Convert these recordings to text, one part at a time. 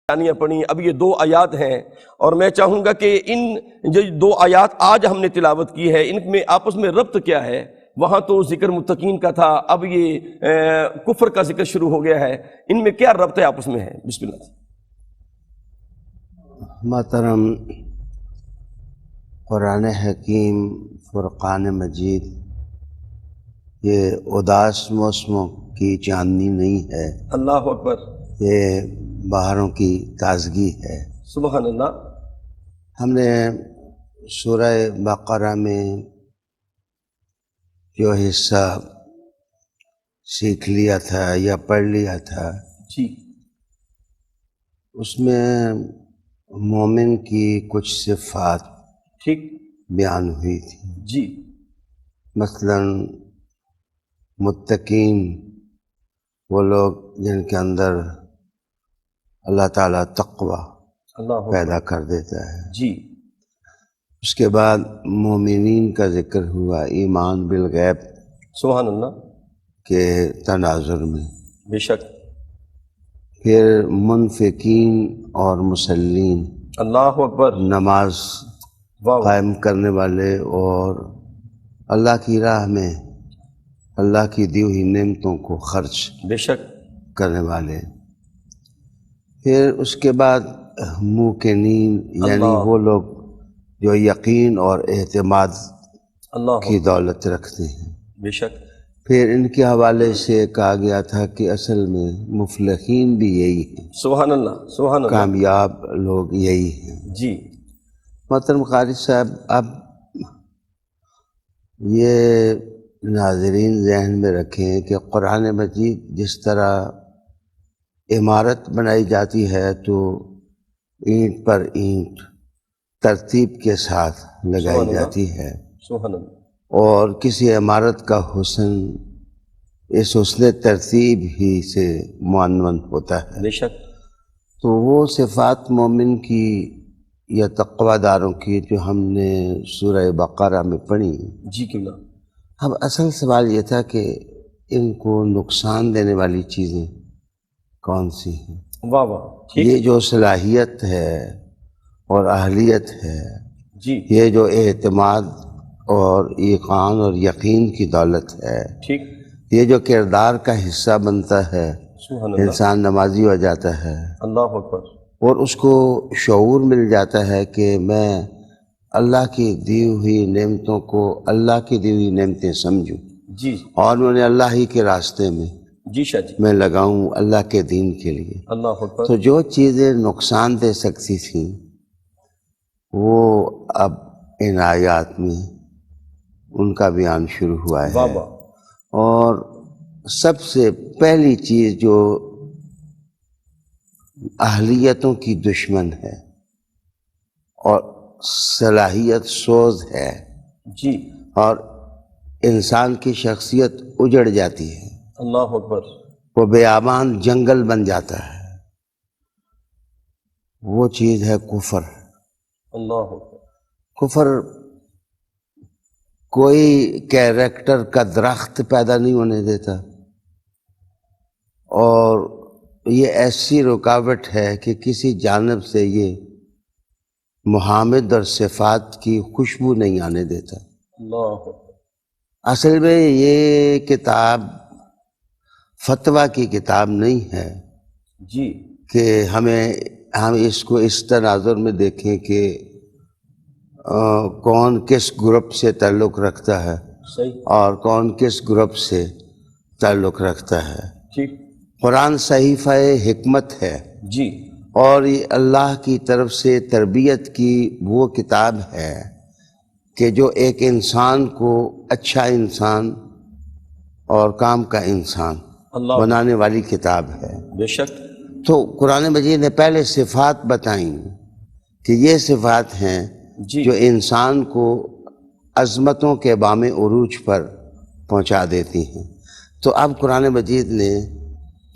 بیانیاں پڑھیں. اب یہ 2 آیات ہیں اور میں چاہوں گا کہ ان جو 2 آیات آج ہم نے تلاوت کی ہے ان میں آپس میں ربط کیا ہے. وہاں تو ذکر متقین کا تھا، اب یہ کفر کا ذکر شروع ہو گیا ہے، ان میں کیا ربط ہے آپس میں ہے؟ بسم اللہ. محترم، قرآن حکیم فرقان مجید یہ اداس موسموں کی چاندنی نہیں ہے، اللہ اکبر، یہ بہاروں کی تازگی ہے. سبحان اللہ. ہم نے سورہ بقرہ میں جو حصہ سیکھ لیا تھا یا پڑھ لیا تھا جی اس میں مومن کی کچھ صفات ٹھیک بیان ہوئی تھی. جی مثلاً متقین وہ لوگ جن کے اندر اللہ تعالیٰ تقوی اللہ پیدا اکبر. کر دیتا ہے. جی اس کے بعد مومنین کا ذکر ہوا، ایمان بالغیب سبحان اللہ. کے تناظر میں. بے شک. پھر منفقین اور مسلین، اللہ اکبر. نماز واہ. قائم کرنے والے اور اللہ کی راہ میں اللہ کی دی ہوئی نعمتوں کو خرچ بے شک. کرنے والے. پھر اس کے بعد موقنین یعنی اللہ. وہ لوگ جو یقین اور اعتماد اللہ کی اکبر. دولت رکھتے ہیں. بے شک. پھر ان کے حوالے سے کہا گیا تھا کہ اصل میں مفلحین بھی یہی ہیں، سبحان اللہ سبحان اللہ. کامیاب لوگ یہی ہیں. جی محترم قاری صاحب، اب یہ ناظرین ذہن میں رکھیں کہ قرآن مجید جس طرح عمارت بنائی جاتی ہے تو اینٹ پر اینٹ ترتیب کے ساتھ سبحان لگائی اللہ. جاتی ہے، سبحان اللہ. اور کسی عمارت کا حسن اس حسن ترتیب ہی سے معنون ہوتا ہے. بے شک. تو وہ صفات مومن کی یا تقوی داروں کی جو ہم نے سورہ بقرہ میں پڑھی، جی کیوں. اب اصل سوال یہ تھا کہ ان کو نقصان دینے والی چیزیں کون سی ہیں. واہ واہ. ٹھیک. یہ جو صلاحیت ہے اور اہلیت ہے، جی یہ جو اعتماد اور ایقان اور یقین کی دولت ہے، ٹھیک. یہ جو کردار کا حصہ بنتا ہے، سبحان اللہ. انسان نمازی ہو جاتا ہے اللہ اکبر. اور اس کو شعور مل جاتا ہے کہ میں اللہ کی دی ہوئی نعمتوں کو اللہ کی دی ہوئی نعمتیں سمجھوں جی اور انہیں اللہ ہی کے راستے میں جی شاہ جی. میں لگاؤں اللہ کے دین کے لیے. اللہ اکبر. تو جو چیزیں نقصان دے سکتی تھیں وہ اب ان آیات میں ان کا بیان شروع ہوا واہ ہے. واہ. اور سب سے پہلی چیز جو اہلیتوں کی دشمن ہے اور صلاحیت سوز ہے جی اور انسان کی شخصیت اجڑ جاتی ہے، اللہ اکبر. وہ بیابان جنگل بن جاتا ہے، وہ چیز ہے کفر. اللہ اکبر. کفر کوئی کیریکٹر کا درخت پیدا نہیں ہونے دیتا، اور یہ ایسی رکاوٹ ہے کہ کسی جانب سے یہ محامد اور صفات کی خوشبو نہیں آنے دیتا. اللہ اکبر. اصل میں یہ کتاب فتویٰ کی کتاب نہیں ہے جی کہ ہم اس کو اس تناظر میں دیکھیں کہ کون کس گروپ سے تعلق رکھتا ہے صحیح. اور کون کس گروپ سے تعلق رکھتا ہے. ٹھیک. قرآن صحیفہ حکمت ہے جی اور یہ اللہ کی طرف سے تربیت کی وہ کتاب ہے کہ جو ایک انسان کو اچھا انسان اور کام کا انسان اللہ بنانے والی کتاب ہے. بے شک. تو قرآن مجید نے پہلے صفات بتائیں کہ یہ صفات ہیں جی جو انسان کو عظمتوں کے بام عروج پر پہنچا دیتی ہیں. تو اب قرآن مجید نے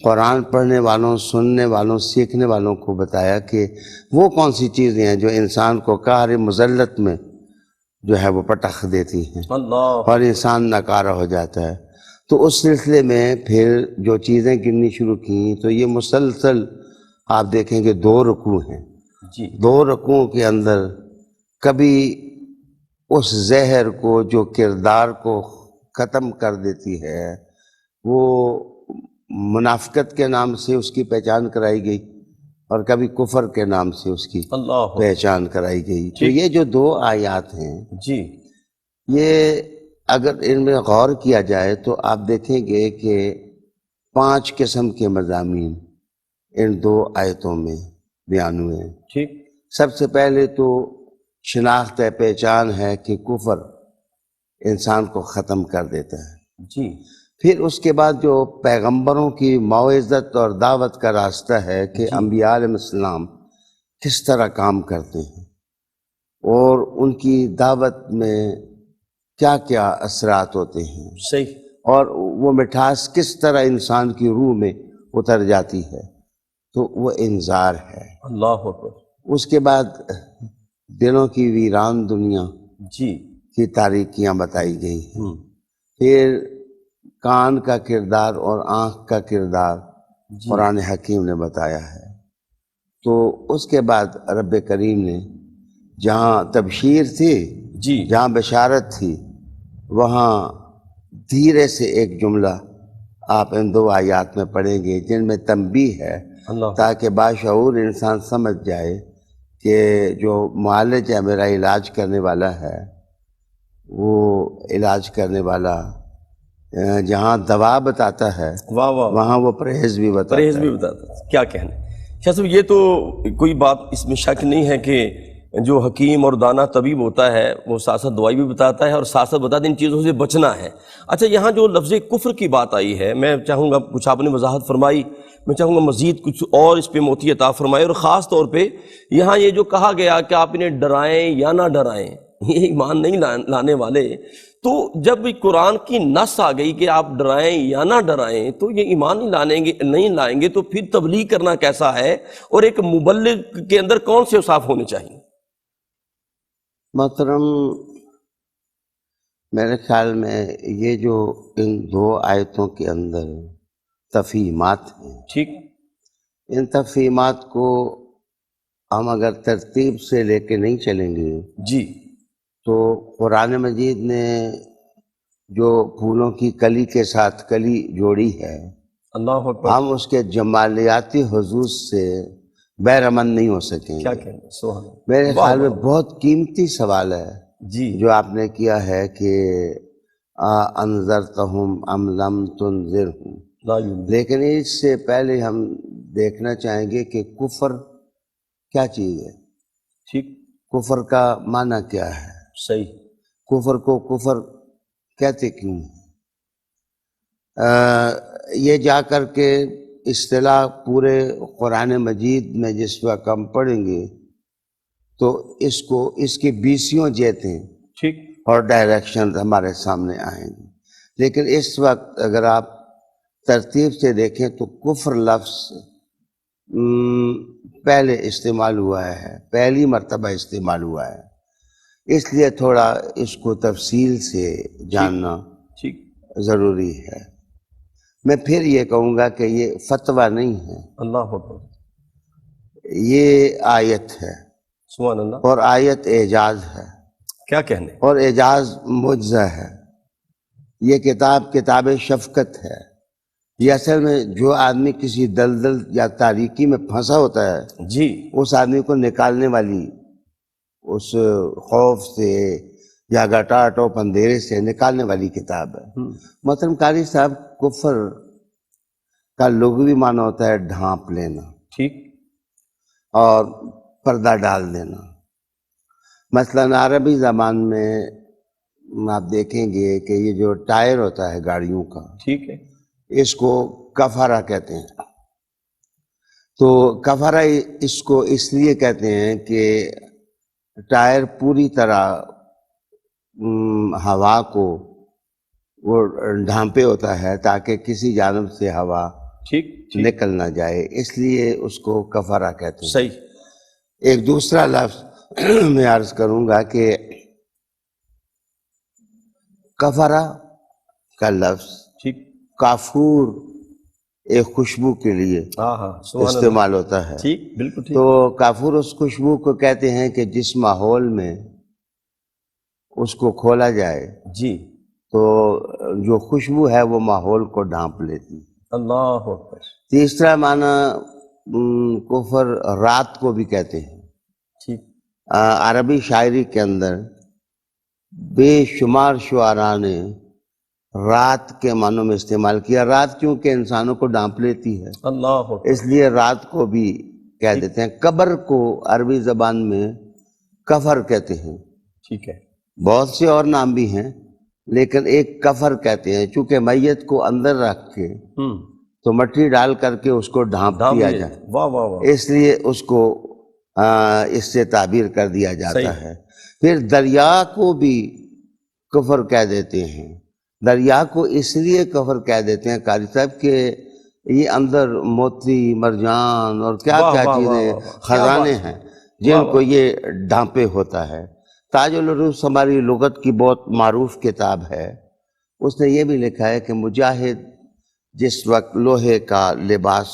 قرآن پڑھنے والوں، سننے والوں، سیکھنے والوں کو بتایا کہ وہ کون سی چیزیں ہیں جو انسان کو قہر مذلت میں جو ہے وہ پٹخ دیتی ہیں اللہ اور انسان ناکارہ ہو جاتا ہے. تو اس سلسلے میں پھر جو چیزیں گننی شروع کیں تو یہ مسلسل آپ دیکھیں کہ 2 رکوع ہیں، جی 2 رکوعوں کے اندر کبھی اس زہر کو جو کردار کو ختم کر دیتی ہے وہ منافقت کے نام سے اس کی پہچان کرائی گئی، اور کبھی کفر کے نام سے اس کی اللہ پہچان کرائی گئی۔ تو ٹھیک۔ یہ جو 2 آیات ہیں، جی یہ اگر ان میں غور کیا جائے تو آپ دیکھیں گے کہ 5 قسم کے مضامین ان 2 آیتوں میں بیان ہوئے ہیں۔ ٹھیک سب سے پہلے تو شناخت پہچان ہے کہ کفر انسان کو ختم کر دیتا ہے۔ جی پھر اس کے بعد جو پیغمبروں کی موعظت اور دعوت کا راستہ ہے کہ جی انبیاء علیہ السلام کس طرح کام کرتے ہیں اور ان کی دعوت میں کیا کیا اثرات ہوتے ہیں، صحیح، اور وہ مٹھاس کس طرح انسان کی روح میں اتر جاتی ہے، تو وہ انذار ہے۔ اللہ اکبر، اس کے بعد دلوں کی ویران دنیا جی کی تاریکیاں بتائی گئی ہیں۔ ہوں پھر کان کا کردار اور آنکھ کا کردار جی قرآن حکیم نے بتایا ہے۔ تو اس کے بعد رب کریم نے جہاں تبشیر تھی، جی جہاں بشارت تھی، وہاں دھیرے سے ایک جملہ آپ ان 2 آیات میں پڑھیں گے جن میں تنبیہ ہے، اللہ تاکہ باشعور انسان سمجھ جائے کہ جو معالج ہے، میرا علاج کرنے والا ہے، وہ علاج کرنے والا جہاں دوا بتاتا ہے واہ واہ، وہاں وہ پرہیز بھی بتاتا پرہیز ہے۔ بھی بتاتا ہے، کیا کہنے شاہ صاحب، یہ تو کوئی بات اس میں شک نہیں ہے کہ جو حکیم اور دانا طبیب ہوتا ہے وہ ساتھ ساتھ دوائی بھی بتاتا ہے اور ساتھ ساتھ بتاتا ہے ان چیزوں سے بچنا ہے۔ اچھا، یہاں جو لفظ کفر کی بات آئی ہے، میں چاہوں گا کچھ آپ نے وضاحت فرمائی، میں چاہوں گا مزید کچھ اور اس پہ موتی عطا فرمائے، اور خاص طور پہ یہاں یہ جو کہا گیا کہ آپ انہیں ڈرائیں یا نہ ڈرائیں، یہ ایمان نہیں لانے والے، تو جب قرآن کی نص آ گئی کہ آپ ڈرائیں یا نہ ڈرائیں تو یہ ایمان نہیں لائیں گے، تو پھر تبلیغ کرنا کیسا ہے، اور ایک مبلغ کے اندر کون سے اوصاف ہونے چاہیے؟ محترم، میرے خیال میں یہ جو ان 2 آیتوں کے اندر تفہیمات ہیں، ٹھیک، ان تفہیمات کو ہم اگر ترتیب سے لے کے نہیں چلیں گے جی تو قرآن مجید نے جو پھولوں کی کلی کے ساتھ کلی جوڑی ہے، اللہ اکبر، ہم اس کے جمالیاتی حضور سے بہرمند نہیں ہو سکیں کیا گے۔ کہنا، سبحان اللہ، میرے واہ خیال میں واہ، بہت قیمتی سوال ہے جی جو آپ نے کیا ہے کہ انذرتہم ام لم تنذرہم، لا یؤمنون، لیکن اس سے پہلے ہم دیکھنا چاہیں گے کہ کفر کیا چیز ہے، ٹھیک، کفر کا معنی کیا ہے، صحیح، کفر کو کفر کہتے کیوں ہیں؟ یہ جا کر کے اصطلاح پورے قرآن مجید میں جس وقت ہم پڑھیں گے تو اس کی 20 جہتیں ٹھیک، اور ڈائریکشن ہمارے سامنے آئیں گے، لیکن اس وقت اگر آپ ترتیب سے دیکھیں تو کفر لفظ پہلے استعمال ہوا ہے، پہلی مرتبہ استعمال ہوا ہے، اس لیے تھوڑا اس کو تفصیل سے جاننا ٹھیک، ضروری ہے۔ میں پھر یہ کہوں گا کہ یہ فتویٰ نہیں ہے، اللہ اکبر، یہ آیت ہے، سبحان اللہ، اور آیت اعجاز ہے، کیا کہنے، اور اعجاز معجزہ ہے۔ یہ کتاب شفقت ہے۔ یہ اصل میں جو آدمی کسی دلدل یا تاریکی میں پھنسا ہوتا ہے جی اس آدمی کو نکالنے والی، اس خوف سے یا گٹاٹوپ اندھیرے سے نکالنے والی کتاب ہے۔ محترم قاری صاحب، کفر کا لغوی معنی ہوتا ہے ڈھانپ لینا ٹھیک، اور پردہ ڈال دینا۔ مثلاً عربی زبان میں آپ دیکھیں گے کہ یہ جو ٹائر ہوتا ہے گاڑیوں کا، ٹھیک ہے، اس کو کفرہ کہتے ہیں۔ تو کفرہ اس کو اس لیے کہتے ہیں کہ ٹائر پوری طرح ہوا کو وہ ڈھانپے ہوتا ہے تاکہ کسی جانب سے ہوا ٹھیک، ٹھیک، نکل نہ جائے، اس لیے اس کو کفرہ کہتے ہیں۔ صحیح، ایک دوسرا لفظ میں عرض کروں گا کہ کفرہ کا لفظ ٹھیک، کافور ایک خوشبو کے لیے ہاں ہاں سبحان اللہ. استعمال ہوتا ہے. ٹھیک بالکل ٹھیک. تو کافر اس خوشبو کو کہتے ہیں کہ جس ماحول میں اس کو کھولا جائے جی تو جو خوشبو ہے وہ ماحول کو ڈھانپ لیتی. اللہ اکبر. تیسرا معنی کفر رات کو بھی کہتے ہیں. ٹھیک. عربی شاعری کے اندر بے شمار شعراء نے رات کے معنوں میں استعمال کیا. رات کیونکہ انسانوں کو ڈھانپ لیتی ہے اللہ اکبر. اس لیے رات کو بھی کہہ دیتے ہیں. قبر کو عربی زبان میں کفر کہتے ہیں. ٹھیک ہے. بہت سے اور نام بھی ہیں لیکن ایک کفر کہتے ہیں چونکہ میت کو اندر رکھ کے تو مٹی ڈال کر کے اس کو ڈھانپ دیا جائے. واہ واہ واہ. اس لیے اس کو اس سے تعبیر کر دیا جاتا صحیح. ہے. پھر دریا کو بھی کفر کہہ دیتے ہیں. دریا کو اس لیے کفر کہہ دیتے ہیں قاری صاحب کہ یہ اندر موتی مرجان اور کیا واہ کیا واہ چیزیں واہ واہ. کیا خزانے بات. ہیں واہ جن واہ. کو یہ ڈھانپے ہوتا ہے. تاج العروض ہماری لغت کی بہت معروف کتاب ہے. اس نے یہ بھی لکھا ہے کہ مجاہد جس وقت لوہے کا لباس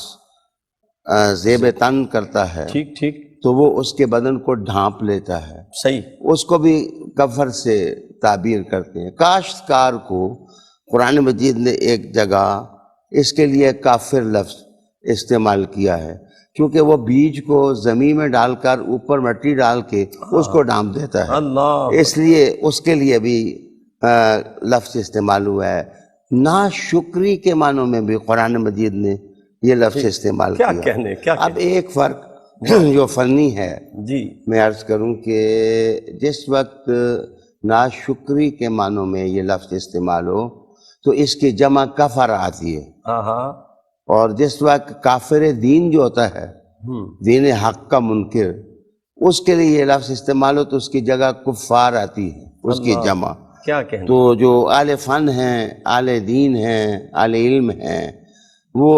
زیب تن کرتا ہے ٹھیک ٹھیک. تو وہ اس کے بدن کو ڈھانپ لیتا ہے. صحیح. اس کو بھی کفر سے تعبیر کرتے ہیں. کاشتکار کو قرآن مجید نے ایک جگہ اس کے لیے کافر لفظ استعمال کیا ہے کیونکہ وہ بیج کو زمین میں ڈال کر اوپر مٹی ڈال کے اس کو ڈھانپ دیتا ہے. اللہ. اس لیے اس کے لیے بھی لفظ استعمال ہوا ہے. ناشکری کے معنوں میں بھی قرآن مجید نے یہ لفظ استعمال کیا کیا. کہنے کیا اب ایک فرق جو فنی ہے جی میں عرض کروں کہ جس وقت ناشکری کے معنوں میں یہ لفظ استعمال ہو تو اس کی جمع کفر آتی ہے. ہاں ہاں. اور جس وقت کافر دین جو ہوتا ہے دین حق کا منکر اس کے لیے یہ لفظ استعمال ہو تو اس کی جگہ کفار آتی ہے اس کی جمع. کیا کہنا. تو جو اہل فن ہیں اہل دین ہیں اہل علم ہیں وہ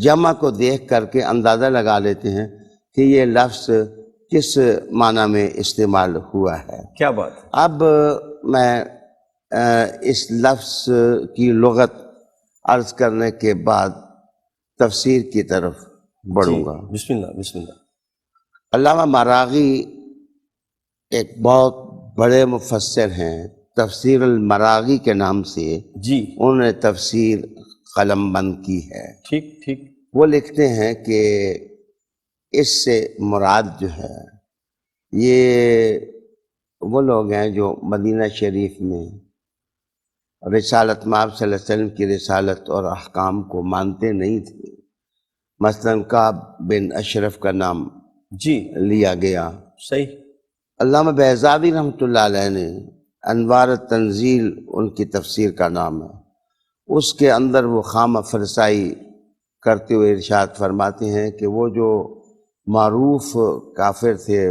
جمع کو دیکھ کر کے اندازہ لگا لیتے ہیں کہ یہ لفظ کس معنی میں استعمال ہوا ہے. کیا بات. اب میں اس لفظ کی لغت عرض کرنے کے بعد تفسیر کی طرف بڑھوں گا. بسم اللہ بسم اللہ. علامہ مراغی ایک بہت بڑے مفسر ہیں. تفسیر المراغی کے نام سے جی. انہوں نے تفسیر قلم بند کی ہے. ٹھیک ٹھیک. وہ لکھتے ہیں کہ اس سے مراد جو ہے یہ وہ لوگ ہیں جو مدینہ شریف میں رسالت مآب صلی اللہ علیہ وسلم کی رسالت اور احکام کو مانتے نہیں تھے. مثلاً کعب بن اشرف کا نام جی لیا گیا. صحیح. علامہ بیضاوی رحمۃ اللہ علیہ نے انوار التنزیل ان کی تفسیر کا نام ہے. اس کے اندر وہ خامہ فرسائی کرتے ہوئے ارشاد فرماتے ہیں کہ وہ جو معروف کافر تھے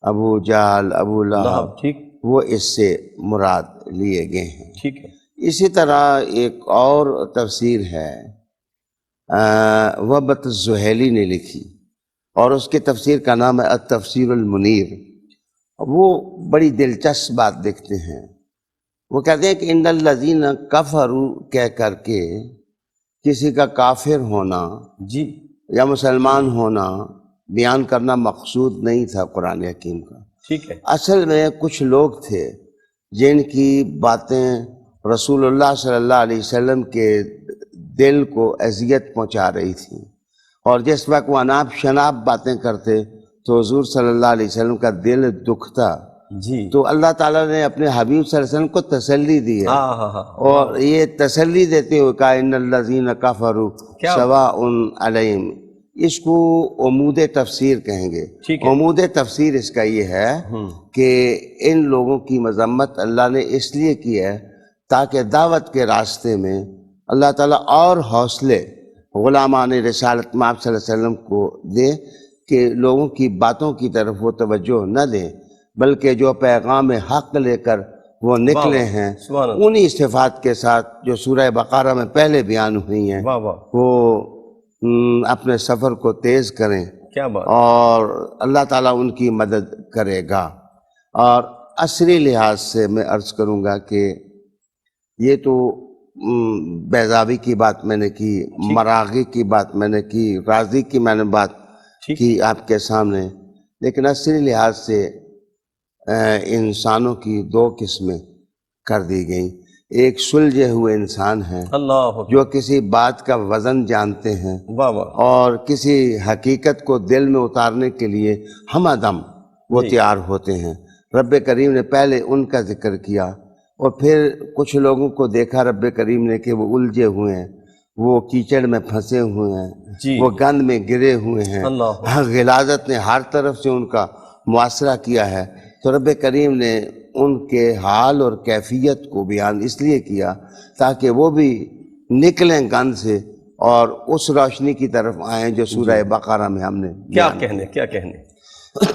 ابو جہل ابو لہب ٹھیک. وہ اس سے مراد لیے گئے ہیں. ٹھیک ہے. اسی طرح ایک اور تفسیر ہے وبت الزہیلی نے لکھی اور اس کی تفسیر کا نام ہے التفسیر المنیر. وہ بڑی دلچسپ بات لکھتے ہیں. وہ کہتے ہیں کہ ان الذین کفروا کہہ کر کے کسی کا کافر ہونا جی یا مسلمان ہونا بیان کرنا مقصود نہیں تھا قرآن حکیم کا. ٹھیک ہے. اصل میں کچھ لوگ تھے جن کی باتیں رسول اللہ صلی اللہ علیہ وسلم کے دل کو اذیت پہنچا رہی تھیں اور جس وقت وہ اناپ شناپ باتیں کرتے تو حضور صلی اللہ علیہ وسلم کا دل دکھتا. جی. تو اللہ تعالیٰ نے اپنے حبیب صلی اللہ علیہ وسلم کو تسلی دی ہے ہاں ہاں ہاں. اور یہ تسلی دیتے ہوئے کہا ان الذین کفروا سواء علیہم. اس کو عمود تفسیر کہیں گے. عمود تفسیر اس کا یہ ہے کہ ان لوگوں کی مذمت اللہ نے اس لیے کی ہے تاکہ دعوت کے راستے میں اللہ تعالیٰ اور حوصلے غلامان رسالت مآب صلی اللہ علیہ وسلم کو دے کہ لوگوں کی باتوں کی طرف وہ توجہ نہ دیں بلکہ جو پیغام حق لے کر وہ نکلے ہیں انہی صفات کے ساتھ جو سورہ بقرہ میں پہلے بیان ہوئی ہیں وہ اپنے سفر کو تیز کریں اور اللہ تعالیٰ ان کی مدد کرے گا. اور عصری لحاظ سے میں عرض کروں گا کہ یہ تو بیضاوی کی بات میں نے کی، مراغی کی بات میں نے کی، رازی کی میں نے بات ٹھیک کی آپ کے سامنے، لیکن اصلی لحاظ سے انسانوں کی دو قسمیں کر دی گئیں۔ ایک سلجھے ہوئے انسان ہیں اللہ اکبر، جو کسی بات کا وزن جانتے ہیں واہ واہ، اور کسی حقیقت کو دل میں اتارنے کے لیے ہم دم وہ تیار ہوتے ہیں۔ رب کریم نے پہلے ان کا ذکر کیا اور پھر کچھ لوگوں کو دیکھا رب کریم نے کہ وہ الجھے ہوئے ہیں، وہ کیچڑ میں پھنسے ہوئے ہیں، جی وہ گند میں گرے ہوئے ہیں، اللہ غلاظت نے ہر طرف سے ان کا معاشرہ کیا ہے۔ تو رب کریم نے ان کے حال اور کیفیت کو بیان اس لیے کیا تاکہ وہ بھی نکلیں گند سے اور اس روشنی کی طرف آئیں جو سورہ بقرہ میں ہم نے کیا کہنے، کیا کہنے۔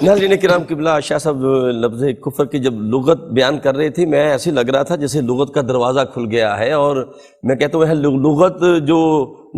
ناظرین کرام قبلہ، شاہ صاحب لفظ کفر کی جب لغت بیان کر رہے تھے، میں ایسے لگ رہا تھا جیسے لغت کا دروازہ کھل گیا ہے، اور میں کہتا ہوں لغت جو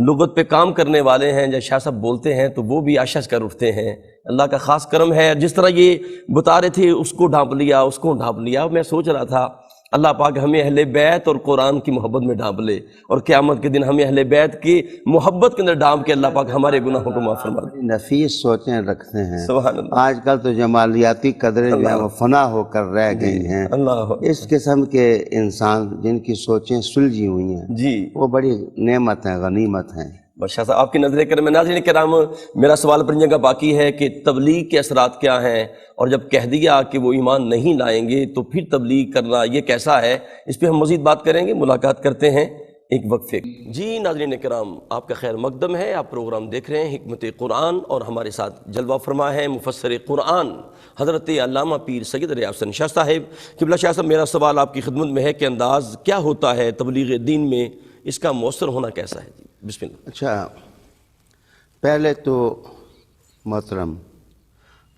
لغت پہ کام کرنے والے ہیں، جب شاہ صاحب بولتے ہیں تو وہ بھی آشش کر اٹھتے ہیں۔ اللہ کا خاص کرم ہے، جس طرح یہ بتا رہے تھے اس کو ڈھانپ لیا، اس کو ڈھانپ لیا۔ میں سوچ رہا تھا اللہ پاک ہمیں اہل بیت اور قرآن کی محبت میں ڈھانپ لے، اور قیامت کے دن ہمیں اہل بیت کی محبت کے اندر ڈھانپ کے اللہ پاک ہمارے گناہوں کو معاف فرما دے۔ نفیس سوچیں رکھتے ہیں۔ سبحان اللہ، آج کل تو جمالیاتی قدریں جو ہیں وہ فنا ہو کر رہ گئی ہیں۔ اللہ اس قسم کے انسان جن کی سوچیں سلجھی ہوئی ہیں جی، وہ بڑی نعمت ہیں، غنیمت ہیں۔ بس شاہ صاحب آپ کی نظر کرم۔ ناظرین کرام، میرا سوال پر جگہ باقی ہے کہ تبلیغ کے اثرات کیا ہیں، اور جب کہہ دیا کہ وہ ایمان نہیں لائیں گے تو پھر تبلیغ کرنا یہ کیسا ہے، اس پہ ہم مزید بات کریں گے۔ ملاقات کرتے ہیں ایک وقفے۔ جی ناظرین کرام، آپ کا خیر مقدم ہے، آپ پروگرام دیکھ رہے ہیں حکمت قرآن، اور ہمارے ساتھ جلوہ فرما ہے مفسر قرآن حضرت علامہ پیر سید ریاض حسن شاہ صاحب۔ قبلہ شاہ صاحب، میرا سوال آپ کی خدمت میں ہے کہ انداز کیا ہوتا ہے تبلیغ دین میں، اس کا مؤثر ہونا کیسا ہے؟ جی بسم اللہ۔ اچھا، پہلے تو محترم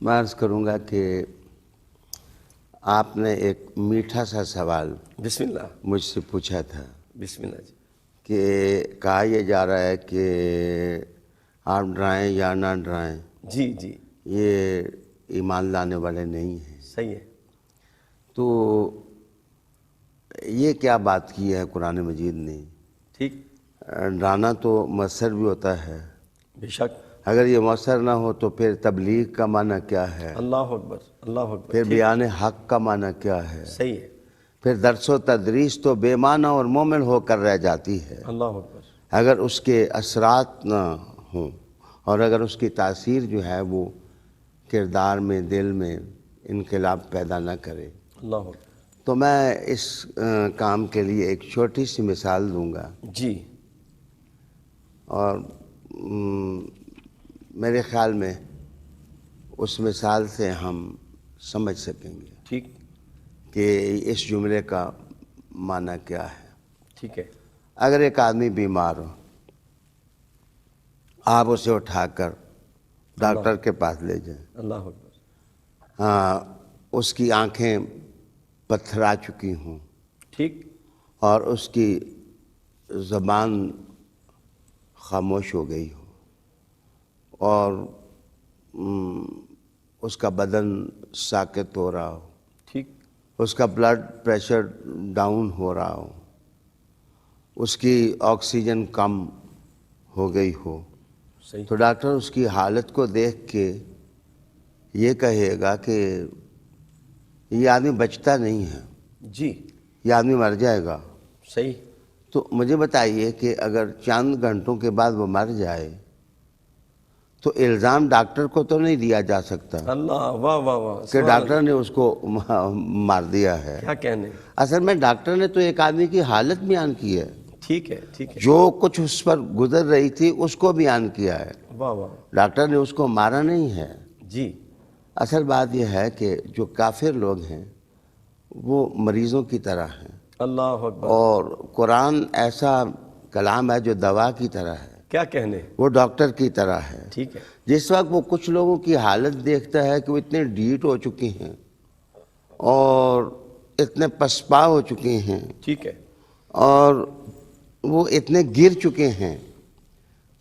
میں عرض کروں گا کہ آپ نے ایک میٹھا سا سوال بسم اللہ، مجھ سے پوچھا تھا بسم اللہ جی۔ کہ کہا یہ جا رہا ہے کہ آپ ڈرائیں یا نہ ڈرائیں، جی جی، یہ ایمان لانے والے نہیں ہیں۔ صحیح ہے۔ تو یہ کیا بات کی ہے قرآن مجید نے؟ ٹھیک، ڈرانا تو مؤثر بھی ہوتا ہے، بے شک۔ اگر یہ مؤثر نہ ہو تو پھر تبلیغ کا معنی کیا ہے، اللہ اکبر، اللہ اکبر، پھر بیان حق کا معنی کیا ہے، صحیح ہے۔ پھر درس و تدریس تو بے معنی اور مومن ہو کر رہ جاتی ہے اللہ اکبر، اگر اس کے اثرات نہ ہوں، اور اگر اس کی تاثیر جو ہے وہ کردار میں، دل میں انقلاب پیدا نہ کرے۔ اللہ اکبر، تو میں اس کام کے لیے ایک چھوٹی سی مثال دوں گا، جی اور میرے خیال میں اس مثال سے ہم سمجھ سکیں گے ٹھیک، کہ اس جملے کا معنی کیا ہے۔ ٹھیک ہے، اگر ایک آدمی بیمار ہو، آپ اسے اٹھا کر ڈاکٹر کے پاس لے جائیں، اللہ اکبر، اس کی آنکھیں پتھرا چکی ہوں ٹھیک، اور اس کی زبان خاموش ہو گئی ہو، اور اس کا بدن ساکت ہو رہا ہو، ٹھیک، اس کا بلڈ پریشر ڈاؤن ہو رہا ہو، اس کی آکسیجن کم ہو گئی ہو، صحیح، تو ڈاکٹر اس کی حالت کو دیکھ کے یہ کہے گا کہ یہ آدمی بچتا نہیں ہے، جی یہ آدمی مر جائے گا۔ صحیح، تو مجھے بتائیے کہ اگر چند گھنٹوں کے بعد وہ مر جائے تو الزام ڈاکٹر کو تو نہیں دیا جا سکتا اللہ، واہ واہ واہ، کہ ڈاکٹر نے اس کو مار دیا ہے۔ کیا کہنے، اصل میں ڈاکٹر نے تو ایک آدمی کی حالت بیان کی ہے، ٹھیک ہے، ٹھیک ہے، جو کچھ اس پر گزر رہی تھی اس کو بیان کیا ہے، واہ واہ، ڈاکٹر نے اس کو مارا نہیں ہے۔ جی اصل بات یہ ہے کہ جو کافر لوگ ہیں وہ مریضوں کی طرح ہیں، اللہ اکبر، اور قرآن ایسا کلام ہے جو دوا کی طرح ہے، کیا کہنے، وہ ڈاکٹر کی طرح ہے۔ ٹھیک ہے، جس وقت وہ کچھ لوگوں کی حالت دیکھتا ہے کہ وہ اتنے ڈھیٹ ہو چکی ہیں اور اتنے پسپا ہو چکے ہیں ٹھیک ہے، اور وہ اتنے گر چکے ہیں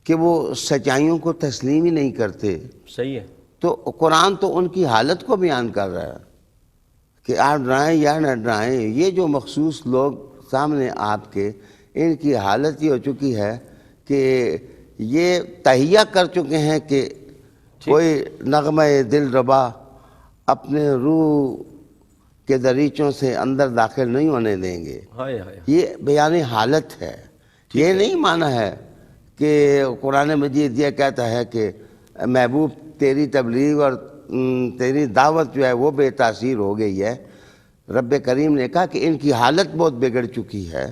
کہ وہ سچائیوں کو تسلیم ہی نہیں کرتے، صحیح ہے، تو قرآن تو ان کی حالت کو بیان کر رہا ہے کہ آپ ڈرائیں یا نہ ڈرائیں، یہ جو مخصوص لوگ سامنے آپ کے ان کی حالت یہ ہو چکی ہے کہ یہ تہیہ کر چکے ہیں کہ کوئی نغمہ دل ربا اپنے روح کے دریچوں سے اندر داخل نہیں ہونے دیں گے. ہائے ہائے. یہ بیانی حالت ہے. یہ نہیں مانا ہے کہ قرآن مجید یہ کہتا ہے کہ محبوب تیری تبلیغ اور تیری دعوت جو ہے وہ بے تاثیر ہو گئی ہے. رب کریم نے کہا کہ ان کی حالت بہت بگڑ چکی ہے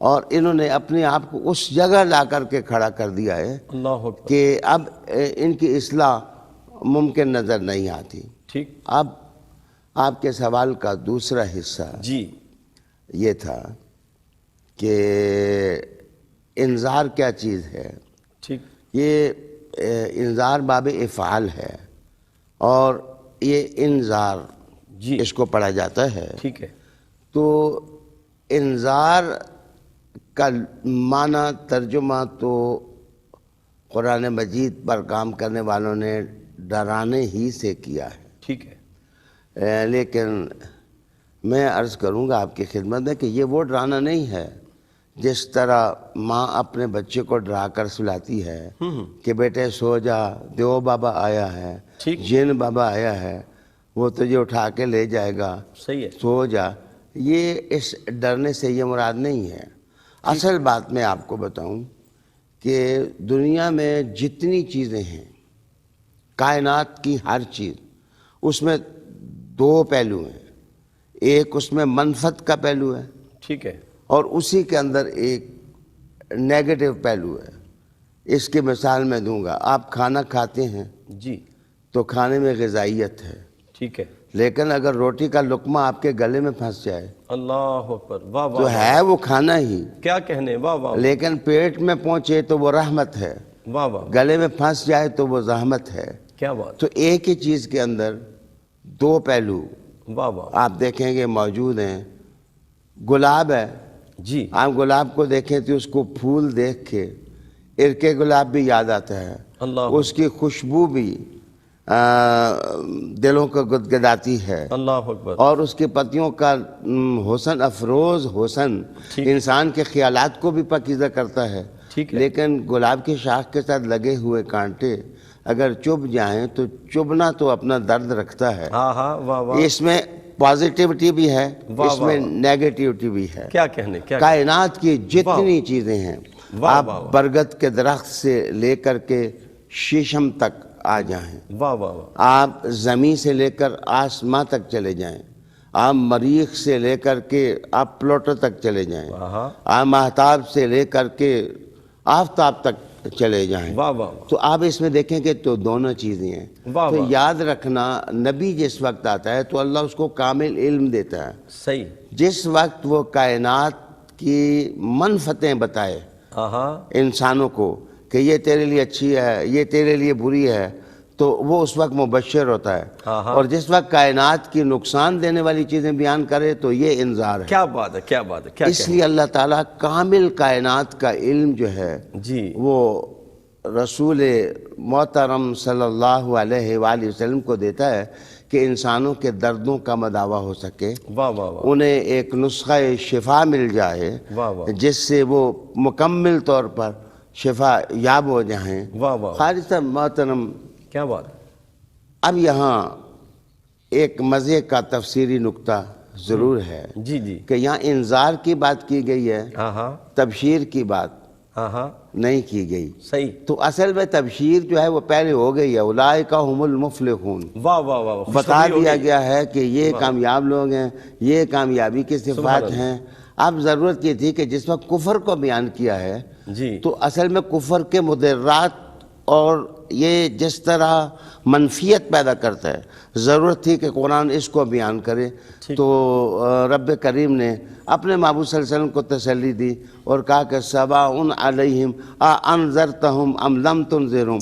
اور انہوں نے اپنے آپ کو اس جگہ لا کر کے کھڑا کر دیا ہے اللہ اکبر. کہ اب ان کی اصلاح ممکن نظر نہیں آتی. ٹھیک. اب آپ کے سوال کا دوسرا حصہ جی. یہ تھا کہ انذار کیا چیز ہے. ٹھیک. یہ انذار باب افعال ہے اور یہ انذار جی. اس کو پڑھا جاتا ہے. ٹھیک ہے. تو انذار کا معنی ترجمہ تو قرآن مجید پر کام کرنے والوں نے ڈرانے ہی سے کیا ہے. ٹھیک ہے. لیکن میں عرض کروں گا آپ کی خدمت میں کہ یہ وہ ڈرانا نہیں ہے جس طرح ماں اپنے بچے کو ڈرا کر سلاتی ہے کہ بیٹے سو جا، دیو بابا آیا ہے، ٹھیک. جن بابا آیا ہے، وہ تجھے اٹھا کے لے جائے گا، صحیح ہے. سو جا. یہ اس ڈرنے سے یہ مراد نہیں ہے. اصل بات میں آپ کو بتاؤں کہ دنیا میں جتنی چیزیں ہیں، کائنات کی ہر چیز، اس میں دو پہلو ہیں. ایک اس میں منفعت کا پہلو ہے ٹھیک ہے. اور اسی کے اندر ایک نیگیٹو پہلو ہے. اس کی مثال میں دوں گا. آپ کھانا کھاتے ہیں جی. تو کھانے میں غذائیت ہے، ٹھیک ہے. لیکن اگر روٹی کا لقمہ آپ کے گلے میں پھنس جائے اللہ اکبر. واہ واہ. تو ہے وہ کھانا ہی، کیا کہنے. واہ واہ. لیکن پیٹ میں پہنچے تو وہ رحمت ہے، واہ واہ. گلے میں پھنس جائے تو وہ زحمت ہے. کیا بات. تو ایک ہی چیز کے اندر دو پہلو واہ واہ. آپ دیکھیں گے موجود ہیں. گلاب ہے، جی. آپ گلاب کو دیکھیں تو اس کو پھول دیکھ کے ارکے گلاب بھی یاد آتا ہے، اللہ. اس کی خوشبو بھی دلوں کو گدگداتی ہے، اللہ اکبر. اور اس کی پتیوں کا حسن افروز حسن انسان کے خیالات کو بھی پاکیزہ کرتا ہے. ٹھیک ہے. لیکن گلاب کی شاخ کے ساتھ لگے ہوئے کانٹے اگر چبھ جائیں تو چبھنا تو اپنا درد رکھتا ہے. ہاں ہاں. واہ واہ. اس میں پازیٹیوٹی بھی ہے، واہ اس میں واہ. نیگیٹیوٹی بھی ہے. کیا کہنے. کیا. کائنات کی جتنی چیزیں ہیں، واہ آپ واہ واہ. برگد کے درخت سے لے کر کے شیشم تک آ جائیں، واہ واہ واہ. آپ زمین سے لے کر آسماں تک چلے جائیں، آپ مریخ سے لے کر کے آپ پلوٹو تک چلے جائیں، ہاں. آپ مہتاب سے لے کر کے آفتاب تک چلے جائیں، واہ واہ. تو آپ اس میں دیکھیں کہ تو دونوں چیزیں ہیں. واہ تو واہ. یاد رکھنا، نبی جس وقت آتا ہے تو اللہ اس کو کامل علم دیتا ہے. صحیح. جس وقت وہ کائنات کی منفعتیں بتائے ہاں. انسانوں کو کہ یہ تیرے لیے اچھی ہے، یہ تیرے لیے بری ہے، تو وہ اس وقت مبشر ہوتا ہے. ہاں. اور جس وقت کائنات کی نقصان دینے والی چیزیں بیان کرے تو یہ انذار ہے. کیا بات ہے. کیا بات ہے. کیا اس لیے اللہ تعالیٰ کامل کائنات کا علم جو ہے جی. وہ رسول محترم صلی اللہ علیہ وآلہ وسلم کو دیتا ہے کہ انسانوں کے دردوں کا مداوع ہو سکے، واہ واہ واہ. انہیں ایک نسخہ شفا مل جائے واہ واہ. جس سے وہ مکمل طور پر شفا یاب ہو جائیں. واہ واہ. خالد صاحب محترم، کیا بات. اب یہاں ایک مزے کا تفسیری نکتہ ضرور ہے جی جی. کہ یہاں انذار کی بات کی گئی ہے، ہاں. تبشیر کی بات ہاں. نہیں کی گئی. صحیح. تو اصل میں تبشیر جو ہے وہ پہلے ہو گئی ہے، اولئک هم المفلحون. واہ واہ واہ. بتا دیا گیا ہے کہ یہ کامیاب لوگ ہیں، یہ کامیابی کی صفات ہیں. اب ضرورت یہ تھی کہ جس وقت کفر کو بیان کیا ہے جی. تو اصل میں کفر کے مضرات اور یہ جس طرح منفیت پیدا کرتا ہے، ضرورت تھی کہ قرآن اس کو بیان کرے. تو رب کریم نے اپنے محبوب صلی اللہ علیہ وسلم کو تسلی دی اور کہا کہ سواء علیہم انذرتہم ام لم تنذرہم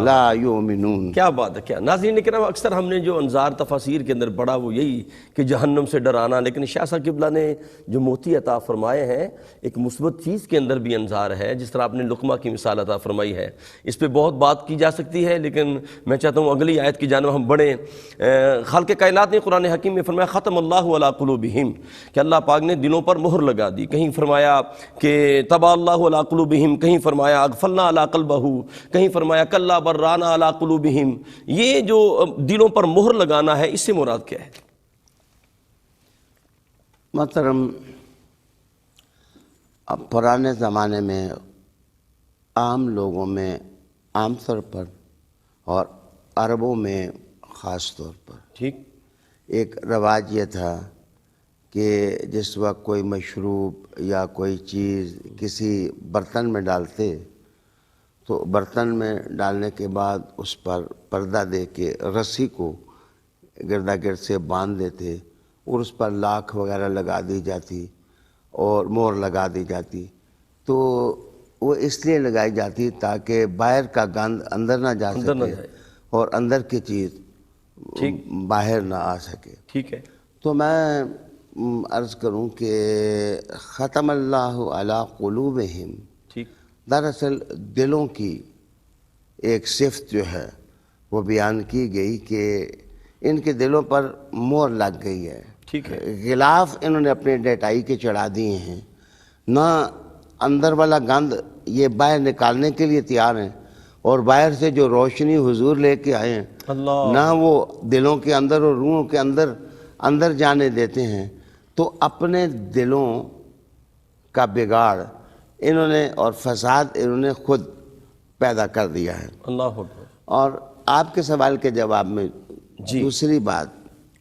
لا یؤمنون. کیا بات ہے. کیا ناظرین کرام، اکثر ہم نے جو انذار تفاسیر کے اندر پڑھا وہ یہی کہ جہنم سے ڈرانا، لیکن شاہ صاحب قبلہ نے جو موتی عطا فرمائے ہیں ایک مثبت چیز کے اندر بھی انذار ہے. جس طرح آپ نے لقمہ کی مثال عطا فرمائی ہے، اس پہ بہت بات کی جا سکتی ہے، لیکن میں چاہتا ہوں اگلی آیت کی جانب ہم بڑھیں۔ خالق کائنات نے قرآن حکیم میں فرمایا ختم اللہ علی قلوبہم، کہ اللہ پاک نے دلوں پر مہر لگا دی۔ کہیں فرمایا کہ طبع اللہ علی قلوبہم، کہیں فرمایا اغفلنا علی قلبہ، کہیں فرمایا کلا بران علی قلوبہم۔ یہ جو دلوں پر مہر لگانا ہے، اس سے مراد کیا ہے؟ محترم، اب پرانے زمانے میں عام لوگوں میں عام طور پر اور عربوں میں خاص طور پر ٹھیک، ایک رواج یہ تھا کہ جس وقت کوئی مشروب یا کوئی چیز کسی برتن میں ڈالتے تو برتن میں ڈالنے کے بعد اس پر پردہ دے کے رسی کو گردا گرد سے باندھ دیتے اور اس پر لاکھ وغیرہ لگا دی جاتی اور مہر لگا دی جاتی۔ تو وہ اس لیے لگائی جاتی تاکہ باہر کا گند اندر نہ جا سکے اور اندر کی چیز باہر نہ آ سکے۔ ٹھیک ہے، تو میں عرض کروں کہ ختم اللہ علی قلوبہم، ٹھیک، دراصل دلوں کی ایک صفت جو ہے وہ بیان کی گئی کہ ان کے دلوں پر مہر لگ گئی ہے۔ ٹھیک ہے، غلاف انہوں نے اپنے ڈٹائی کے چڑھا دیے ہیں، نہ اندر والا گند یہ باہر نکالنے کے لیے تیار ہیں، اور باہر سے جو روشنی حضور لے کے آئے ہیں اللہ، نہ وہ دلوں کے اندر اور روحوں کے اندر جانے دیتے ہیں۔ تو اپنے دلوں کا بگاڑ انہوں نے اور فساد انہوں نے خود پیدا کر دیا ہے۔ اللہ اکبر۔ اور آپ کے سوال کے جواب میں دوسری بات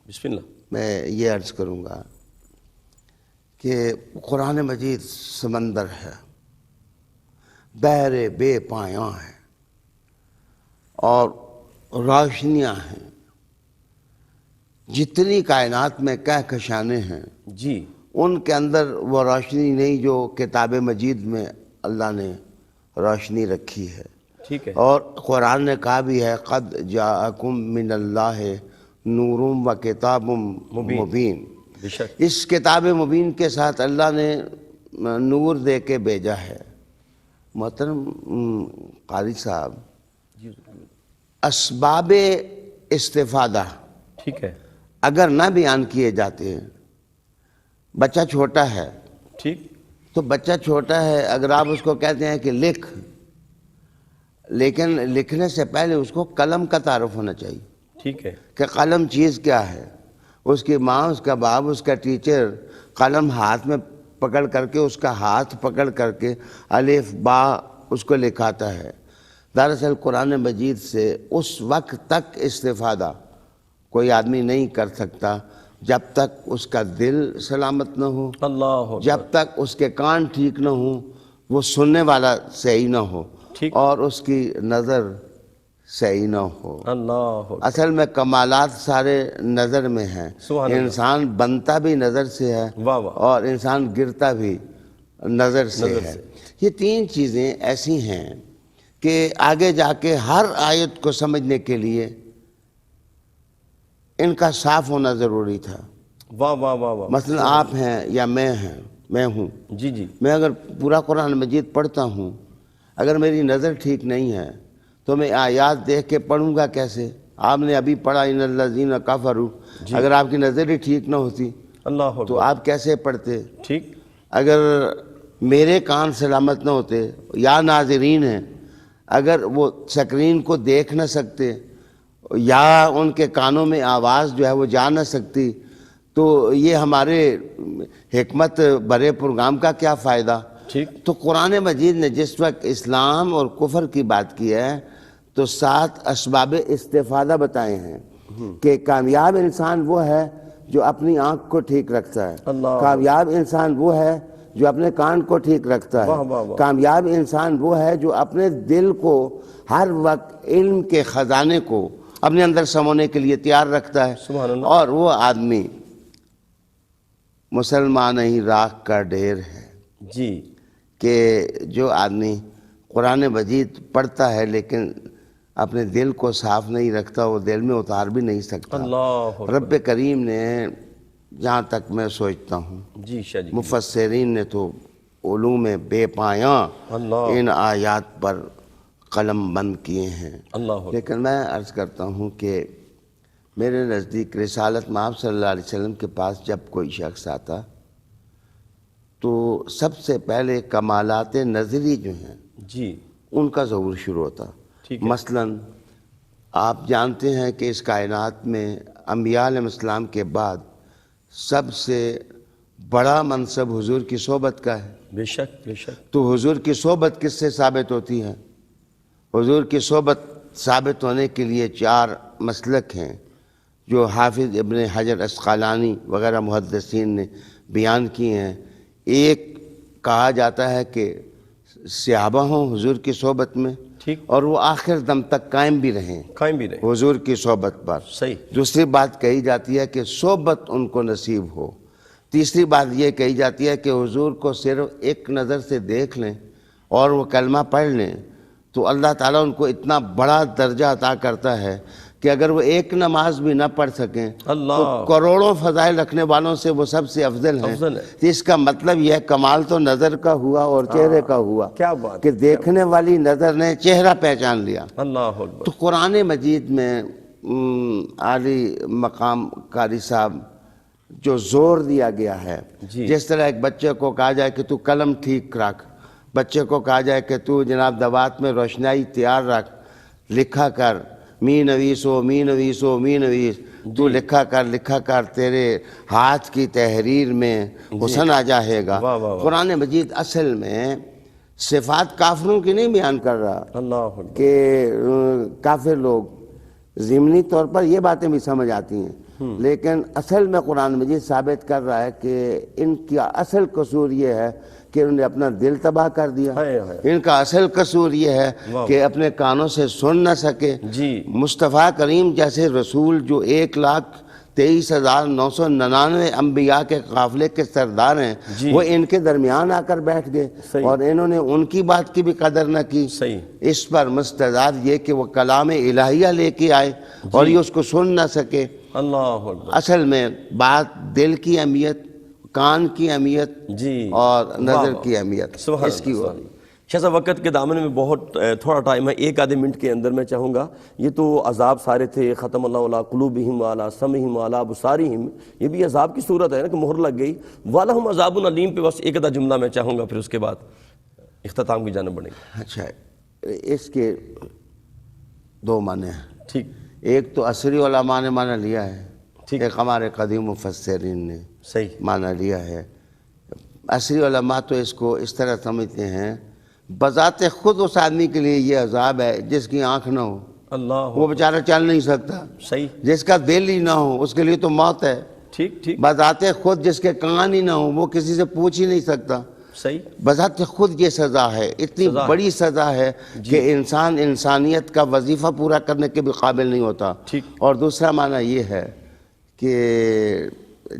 بسم اللہ۔ میں یہ عرض کروں گا کہ قرآن مجید سمندر ہے، بحر بے پایاں ہے، اور روشنیاں ہیں۔ جتنی کائنات میں کہکشانے ہیں جی، ان کے اندر وہ روشنی نہیں جو کتاب مجید میں اللہ نے روشنی رکھی ہے۔ ٹھیک ہے، اور قرآن نے کہا بھی ہے قد جاءکم من اللہ نور و کتاب مبین۔ بے شک، اس کتاب مبین کے ساتھ اللہ نے نور دے کے بھیجا ہے۔ محترم قاری صاحب، اسباب استفادہ ٹھیک ہے، اگر نہ بیان کیے جاتے ہیں، بچہ چھوٹا ہے ٹھیک، تو بچہ چھوٹا ہے، اگر آپ اس کو کہتے ہیں کہ لکھ، لیکن لکھنے سے پہلے اس کو قلم کا تعارف ہونا چاہیے ٹھیک ہے، کہ قلم چیز کیا ہے۔ اس کی ماں، اس کا باپ، اس کا ٹیچر قلم ہاتھ میں پکڑ کر کے، اس کا ہاتھ پکڑ کر کے الف با اس کو لکھاتا ہے۔ دراصل قرآن مجید سے اس وقت تک استفادہ کوئی آدمی نہیں کر سکتا جب تک اس کا دل سلامت نہ ہو، اللہ اکبر، جب تک اس کے کان ٹھیک نہ ہوں، وہ سننے والا صحیح نہ ہو، ٹھیک، اور اس کی نظر صحیح نہ ہو۔ اللہ اکبر، اصل میں کمالات سارے نظر میں ہیں۔ سبحان اللہ، انسان بنتا بھی نظر سے ہے واہ واہ، اور انسان گرتا بھی نظر سے ہے۔ یہ تین چیزیں ایسی ہیں کہ آگے جا کے ہر آیت کو سمجھنے کے لیے ان کا صاف ہونا ضروری تھا۔ واہ واہ واہ واہ، مثلا آپ ہیں یا میں ہوں، جی جی، میں اگر پورا قرآن مجید پڑھتا ہوں، اگر میری نظر ٹھیک نہیں ہے تو میں آیات دیکھ کے پڑھوں گا کیسے؟ آپ نے ابھی پڑھا ان الذین کفروا، اگر آپ کی نظر ہی ٹھیک نہ ہوتی اللہ اکبر، تو آپ کیسے پڑھتے؟ ٹھیک، اگر میرے کان سلامت نہ ہوتے یا ناظرین ہیں، اگر وہ سکرین کو دیکھ نہ سکتے یا ان کے کانوں میں آواز جو ہے وہ جا نہ سکتی، تو یہ ہمارے حکمت برے پروگرام کا کیا فائدہ؟ ٹھیک، تو قرآن مجید نے جس وقت اسلام اور کفر کی بات کی ہے تو 7 اسباب استفادہ بتائے ہیں کہ کامیاب انسان وہ ہے جو اپنی آنکھ کو ٹھیک رکھتا ہے، اللہ، کامیاب انسان وہ ہے جو اپنے کان کو ٹھیک رکھتا واہ ہے، واہ واہ، کامیاب انسان وہ ہے جو اپنے دل کو ہر وقت علم کے خزانے کو اپنے اندر سمونے کے لیے تیار رکھتا ہے۔ سبحان اللہ، اور وہ آدمی مسلمان ہی راکھ کا ڈھیر ہے جی، کہ جو آدمی قرآن مجید پڑھتا ہے لیکن اپنے دل کو صاف نہیں رکھتا، وہ دل میں اتار بھی نہیں سکتا۔ اللہ اکبر، رب کریم نے، جہاں تک میں سوچتا ہوں، جی شاہ جی، مفسرین نے تو علوم بے پایاں اللہ، ان آیات پر قلم بند کیے ہیں. اللہ لیکن میں عرض کرتا ہوں کہ میرے نزدیک رسالت مآب صلی اللہ علیہ وسلم کے پاس جب کوئی شخص آتا تو سب سے پہلے کمالات نظری جو ہیں جی ان کا ظہور شروع ہوتا. مثلاً آپ جانتے ہیں کہ اس کائنات میں انبیاء علیہ السلام کے بعد سب سے بڑا منصب حضور کی صحبت کا ہے. بے شک بے شک. تو حضور کی صحبت کس سے ثابت ہوتی ہے؟ حضور کی صحبت ثابت ہونے کے لیے 4 مسلک ہیں جو حافظ ابن حجر عسقلانی وغیرہ محدثین نے بیان کیے ہیں. ایک کہا جاتا ہے کہ صحابہ ہوں حضور کی صحبت میں اور وہ آخر دم تک قائم بھی رہیں حضور کی صحبت پر. صحیح. دوسری بات کہی جاتی ہے کہ صحبت ان کو نصیب ہو. تیسری بات یہ کہی جاتی ہے کہ حضور کو صرف ایک نظر سے دیکھ لیں اور وہ کلمہ پڑھ لیں تو اللہ تعالیٰ ان کو اتنا بڑا درجہ عطا کرتا ہے کہ اگر وہ ایک نماز بھی نہ پڑھ سکیں تو کروڑوں فضائل رکھنے والوں سے وہ سب سے افضل ہیں. تو اس کا مطلب یہ کمال تو نظر کا ہوا اور چہرے کا ہوا کہ دیکھنے والی نظر نے چہرہ پہچان لیا. تو قرآن مجید میں عالی مقام قاری صاحب جو زور دیا گیا ہے، جس طرح ایک بچے کو کہا جائے کہ تو قلم ٹھیک رکھ، بچے کو کہا جائے کہ تو جناب دوات میں روشنائی تیار رکھ، لکھا کر، می نویسو می نویسو می نویس، تو لکھا کر تیرے ہاتھ کی تحریر میں حسن آ جائے گا. قرآن مجید اصل میں صفات کافروں کی نہیں بیان کر رہا کہ کافر لوگ ضمنی طور پر یہ باتیں بھی سمجھ آتی ہیں، لیکن اصل میں قرآن مجید ثابت کر رہا ہے کہ ان کا اصل قصور یہ ہے کہ انہوں نے اپنا دل تباہ کر دیا. ان کا اصل قصور یہ ہے کہ اپنے کانوں سے سن نہ سکے. مصطفیٰ کریم جیسے رسول جو 1,23,999 انبیاء کے قافلے کے سردار ہیں، وہ ان کے درمیان آ کر بیٹھ گئے اور انہوں نے ان کی بات کی بھی قدر نہ کی. اس پر مستداد یہ کہ وہ کلام الہیہ لے کے آئے اور یہ اس کو سن نہ سکے. اصل میں بات دل کی اہمیت، کان کی اہمیت اور نظر کی اہمیت اس کی ہو. شاہ وقت کے دامن میں بہت تھوڑا ٹائم ہے، 1 آدھے منٹ کے اندر میں چاہوں گا، یہ تو عذاب سارے تھے، ختم اللہ علی قلوبہم وعلی سمعہم وعلی ابصارہم، یہ بھی عذاب کی صورت ہے نا کہ مہر لگ گئی. وَلَهُمْ عَذَابٌ عَلِيمٌ پہ بس 1 آدھا جملہ میں چاہوں گا، پھر اس کے بعد اختتام کی جانب بڑھیں گے. اچھا، اس کے 2 معنی ہیں. ٹھیک. ایک تو عصری علماء نے معنی لیا ہے، ایک ہمارے قدیم مفسرین نے معنی لیا ہے. عصری علماء تو اس کو اس طرح سمجھتے ہیں بذات خود اس آدمی کے لیے یہ عذاب ہے جس کی آنکھ نہ ہو، وہ بیچارہ چل نہیں سکتا. جس کا دل ہی نہ ہو اس کے لیے تو موت ہے. بذات خود جس کے کان ہی نہ ہو وہ کسی سے پوچھ ہی نہیں سکتا. بذات خود یہ سزا ہے، اتنی بڑی سزا ہے کہ انسان انسانیت کا وظیفہ پورا کرنے کے بھی قابل نہیں ہوتا. اور دوسرا معنی یہ ہے کہ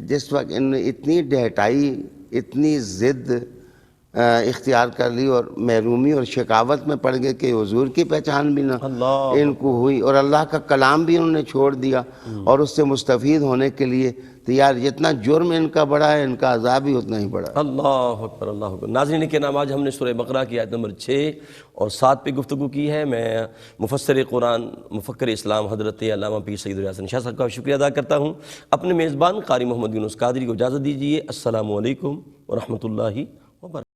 جس وقت ان نے اتنی ڈھٹائی، اتنی ضد اختیار کر لی اور محرومی اور شقاوت میں پڑ گئے کہ حضور کی پہچان بھی نہ ان کو ہوئی اور اللہ کا کلام بھی انہوں نے چھوڑ دیا اور اس سے مستفید ہونے کے لیے تیار. جتنا جرم ان کا بڑا ہے ان کا عذاب بھی اتنا ہی بڑا ہے. اللہ اکبر اللہ اکبر. ناظرین کرام، آج ہم نے سورہ بقرہ کی آیت نمبر 6 اور 7 پہ گفتگو کی ہے. میں مفسر قرآن، مفکر اسلام حضرت علامہ پیر سید الحسن شاہ صاحب کا شکریہ ادا کرتا ہوں. اپنے میزبان قاری محمد یونس قادری کو اجازت دیجیے. السلام علیکم ورحمۃ اللہ وبرکاتہ.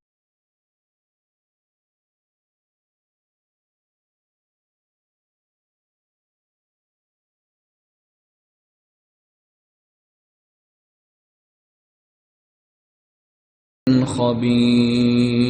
خبير